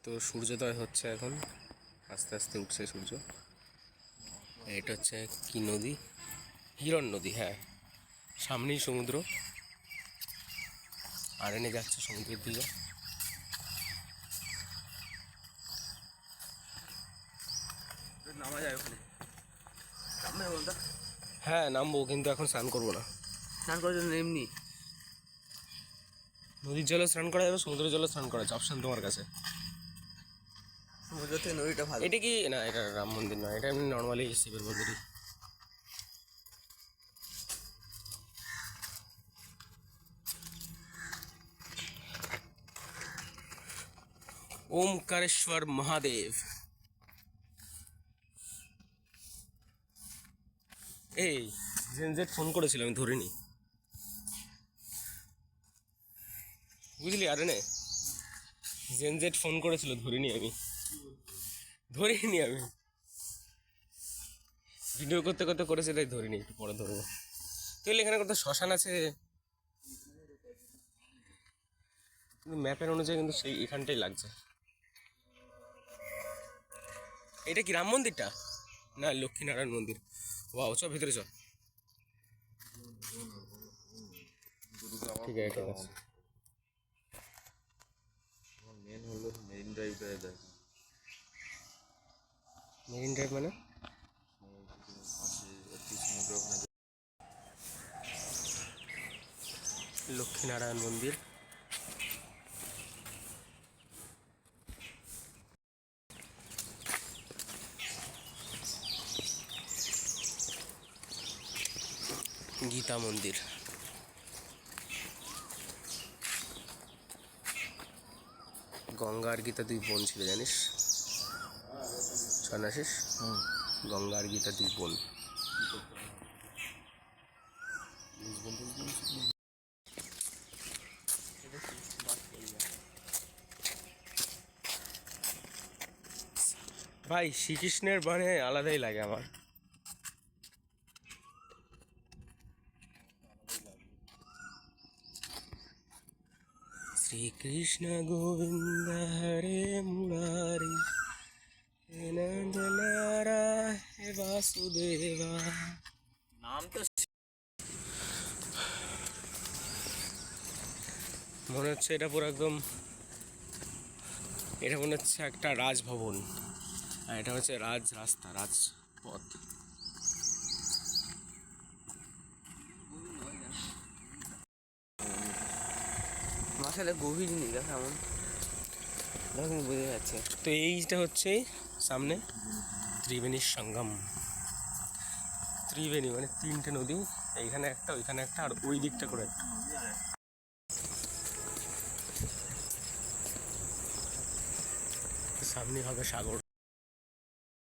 তো সূর্যোদয় হচ্ছে এখন, আস্তে আস্তে উঠছে সূর্য। এটা হচ্ছে কি নদী? হিরণ নদী, হ্যাঁ। সামনেই সমুদ্র, আর এনে যাচ্ছে সমুদ্রের দিকে। নামা যায় ওখানে? হ্যাঁ নামবো, কিন্তু এখন স্নান করবো না। স্নান করার জন্য এমনি নদীর জলে স্নান করা যাবে, সমুদ্রের জলে স্নান করা যাবে, অপশান তোমার কাছে। সমুদ্র থেকে নদীটা ভালো। এটা কি না, এটা রাম মন্দির নয়, এটা এমনি নর্মালি শিবের মন্দিরই। ওমকারেশ্বর মহাদেব। এই জেনজেট ফোন করেছিল, আমি ধরিনি, বুঝলি? আরে নে, জেনজেট ফোন করেছিল, ধরিনি আমি। ভিডিও করতে করতে করেছে, তাই ধরিনি, একটু পরে ধরবো। তাহলে এখানে কত শ্মশান আছে, কিন্তু ম্যাপের অনুযায়ী কিন্তু সেই এখানটাই লাগছে। এটা কি রাম মন্দিরটা না লক্ষ্মীনারায়ণ মন্দির? ওয়াও, চ ভিতরে চ। ঠিক আছে, ঠিক আছে। মেন হলো মেরিন ড্রাইভটা দেখ। মেরিন ড্রাইভ মানে? সমুদ্র ওখানে লক্ষ্মীনারায়ণ মন্দির। গীতা মন্দির। গঙ্গা আর গীতা দুই বোন ছিল, জানিস? সন্ন্যাসিস। গঙ্গা আর গীতা দুই বোন। ভাই শ্রীকৃষ্ণের বাণে আলাদাই লাগে আমার। শ্রীকৃষ্ণ গোবিন্দ হরে মুরারি নন্দলারা হে বাসুদেবা। নাম তো মনে হচ্ছে এটা পুরো একদম, এটা মনে হচ্ছে একটা রাজভবন, আর এটা হচ্ছে রাস্তা, রাজপথ। মাথাটা গভীর নেই, দেখা এমন বোঝা যাচ্ছে। তো এইটা হচ্ছে সামনে ত্রিবেণীর সঙ্গম। ত্রিবেণী মানে তিনটে নদী, এইখানে একটা, ওইখানে একটা, আর ওই দিকটা করে একটা। সামনে হবে সাগর।